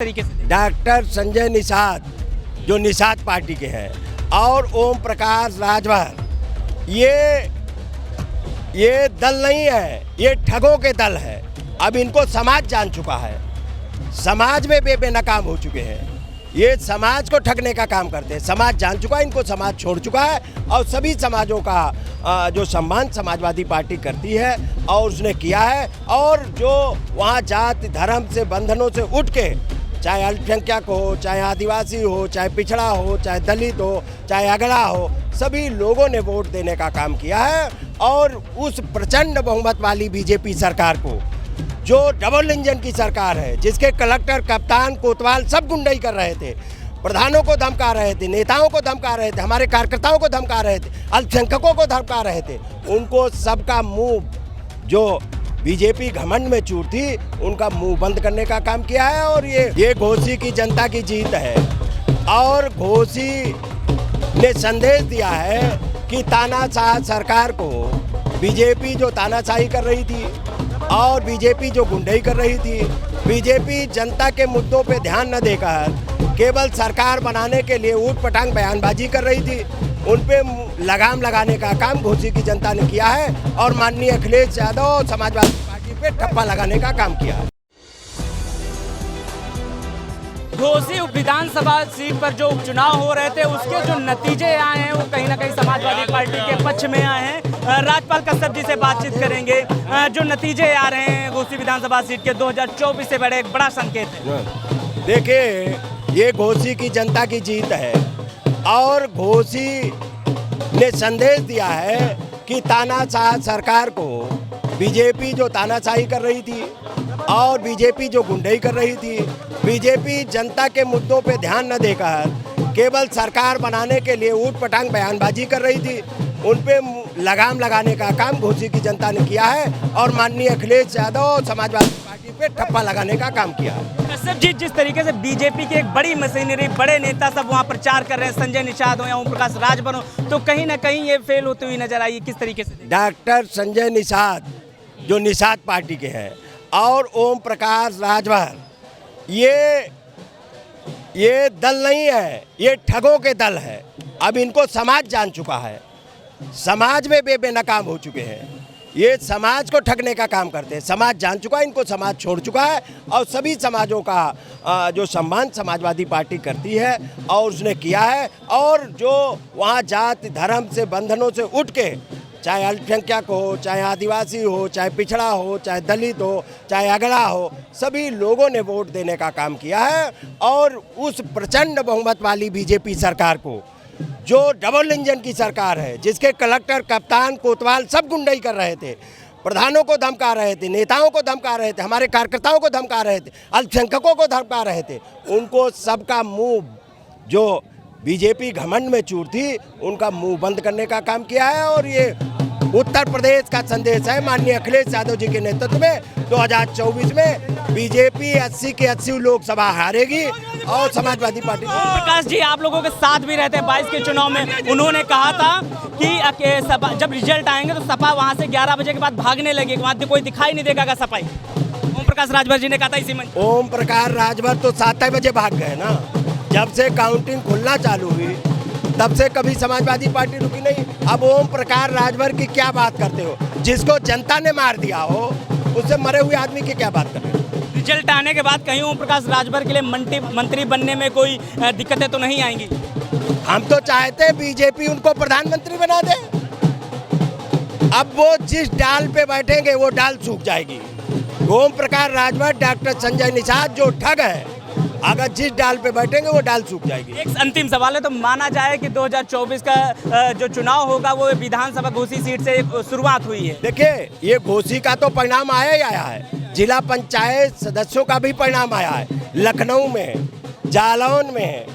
तरीके से डॉक्टर संजय निषाद जो निषाद पार्टी के हैं और ओम प्रकाश राजभर ये दल नहीं है, ये ठगों के दल है। अब इनको समाज जान चुका है, समाज में बेनकाम हो चुके हैं। ये समाज को ठगने का काम करते हैं। समाज जान चुका है, इनको समाज छोड़ चुका है और सभी समाजों का जो सम्मान समाजवादी पार्टी करती है और उसने किया है। और जो वहाँ जाति धर्म से बंधनों से उठ के, चाहे अल्पसंख्यक हो, चाहे आदिवासी हो, चाहे पिछड़ा हो, चाहे दलित हो, चाहे अगड़ा हो, सभी लोगों ने वोट देने का काम किया है। और उस प्रचंड बहुमत वाली बीजेपी सरकार को, जो डबल इंजन की सरकार है, जिसके कलेक्टर, कप्तान, कोतवाल सब गुंडाई कर रहे थे, प्रधानों को धमका रहे थे, नेताओं को धमका रहे थे, हमारे कार्यकर्ताओं को धमका रहे थे, अल्पसंख्यकों को धमका रहे थे, उनको सबका मुंह, जो बीजेपी घमंड में चूर थी, उनका मुंह बंद करने का काम किया है। और ये घोसी की जनता की जीत है। और घोसी ने संदेश दिया है कि तानाशाह सरकार को, बीजेपी जो तानाशाही कर रही थी और बीजेपी जो गुंडाई कर रही थी, बीजेपी जनता के मुद्दों पे ध्यान न देकर केवल सरकार बनाने के लिए ऊट पटांग बयानबाजी कर रही थी, उन पे लगाम लगाने का काम घोसी की जनता ने किया है। और माननीय अखिलेश यादव समाजवादी पार्टी पे ठप्पा लगाने का काम किया है। घोसी विधानसभा सीट पर जो उपचुनाव हो रहे थे, उसके जो नतीजे आए हैं वो कहीं ना कहीं समाजवादी पार्टी के पक्ष में आए हैं। राजपाल कश्यप जी से बातचीत करेंगे। जो नतीजे आ रहे हैं घोसी विधानसभा सीट के 2024 से बड़े एक बड़ा संकेत है। देखिए, ये घोसी की जनता की जीत है। और घोसी ने संदेश दिया है कि तानाशाह सरकार को, बीजेपी जो तानाशाही कर रही थी और बीजेपी जो गुंडाई कर रही थी, बीजेपी जनता के मुद्दों पे ध्यान न देकर केवल सरकार बनाने के लिए ऊट पटांग बयानबाजी कर रही थी, उन पे लगाम लगाने का काम घोसी की जनता ने किया है। और माननीय अखिलेश यादव समाजवादी पार्टी पे ठप्पा लगाने का काम किया है। कश्यप जी, जिस तरीके से बीजेपी की एक बड़ी मशीनरी, बड़े नेता सब वहाँ प्रचार कर रहे हैं, संजय निषाद हो या ओम प्रकाश राजभर हो, तो कहीं ना कहीं ये फेल होती हुई नजर आई, किस तरीके से? डॉक्टर संजय निषाद जो निषाद पार्टी के हैं और ओम प्रकाश राजभर ये दल नहीं है, ये ठगों के दल है। अब इनको समाज जान चुका है, समाज में बेनकाम हो चुके हैं। ये समाज को ठगने का काम करते हैं। समाज जान चुका है, इनको समाज छोड़ चुका है और सभी समाजों का जो सम्मान समाजवादी पार्टी करती है और उसने किया है। और जो वहाँ जाति धर्म से बंधनों से उठ के, चाहे अल्पसंख्यक हो, चाहे आदिवासी हो, चाहे पिछड़ा हो, चाहे दलित हो, चाहे अगड़ा हो, सभी लोगों ने वोट देने का काम किया है। और उस प्रचंड बहुमत वाली बीजेपी सरकार को, जो डबल इंजन की सरकार है, जिसके कलेक्टर, कप्तान, कोतवाल सब गुंडाई कर रहे थे, प्रधानों को धमका रहे थे, नेताओं को धमका रहे थे, हमारे कार्यकर्ताओं को धमका रहे थे, अल्पसंख्यकों को धमका रहे थे, उनको सबका मुंह, जो बीजेपी घमंड में चूर थी, उनका मुंह बंद करने का काम किया है। और ये उत्तर प्रदेश का संदेश है माननीय अखिलेश यादव जी के नेतृत्व में। 2024 में बीजेपी 80 के 80 लोकसभा हारेगी और समाजवादी पार्टी। प्रकाश जी, आप लोगों के साथ भी रहते हैं 22 के चुनाव में। उन्होंने कहा था कि जब रिजल्ट आएंगे तो सपा वहां से 11 बजे के बाद भागने लगेगी, वहां कोई दिखाई नहीं देगा सपाई। ओम प्रकाश राजभर जी ने कहा था इसी मंच। ओम प्रकाश राजभर तो 7 बजे भाग गए ना। जब से काउंटिंग खुलना चालू हुई तब से कभी समाजवादी पार्टी रुकी नहीं। अब ओम प्रकाश राजभर की क्या बात करते हो? जिसको जनता ने मार दिया हो, उससे मरे हुए आदमी की क्या बात कर रहे हो? रिजल्ट आने के बाद कहीं ओम प्रकाश राजभर के लिए मंत्री बनने में कोई दिक्कतें तो नहीं आएंगी? हम तो चाहते हैं बीजेपी उनको प्रधानमंत्री बना दे। अब वो जिस डाल पे बैठेंगे वो डाल सूख जाएगी। ओम प्रकाश राजभर, डॉक्टर संजय निषाद जो ठग है, अगर जिस डाल पे बैठेंगे वो डाल सूख जाएगी। एक अंतिम सवाल है, तो माना जाए कि 2024 का जो चुनाव होगा वो विधानसभा घोसी सीट से शुरुआत हुई है। देखिए, ये घोसी का तो परिणाम आया ही आया है, जिला पंचायत सदस्यों का भी परिणाम आया है। लखनऊ में, जालौन में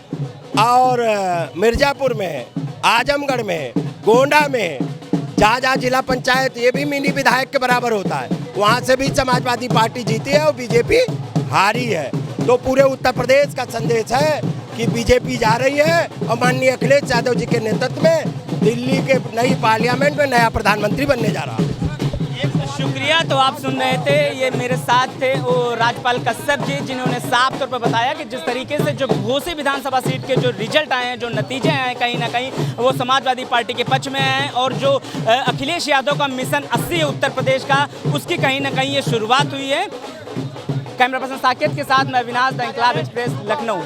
और मिर्जापुर में, आजमगढ़ में, गोंडा में, जहाँ जिला पंचायत ये भी मिनी विधायक के बराबर होता है, वहाँ से भी समाजवादी पार्टी जीती है और बीजेपी हारी है। तो पूरे उत्तर प्रदेश का संदेश है कि बीजेपी जा रही है और माननीय अखिलेश यादव जी के नेतृत्व में दिल्ली के नई पार्लियामेंट में नया प्रधानमंत्री बनने जा रहा है। शुक्रिया। तो आप सुन रहे थे, ये मेरे साथ थे वो राजपाल कश्यप जी, जिन्होंने साफ तौर पर बताया कि जिस तरीके से जो घोसी विधानसभा सीट के जो रिजल्ट आए हैं, जो नतीजे आए हैं, कहीं ना कहीं वो समाजवादी पार्टी के पक्ष में आए हैं और जो अखिलेश यादव का मिशन 80 है उत्तर प्रदेश का, उसकी कहीं ना कहीं ये शुरुआत हुई है। कैमरा पर्सन साकेत के साथ मैं Avinash, the Inquilab express, Lucknow.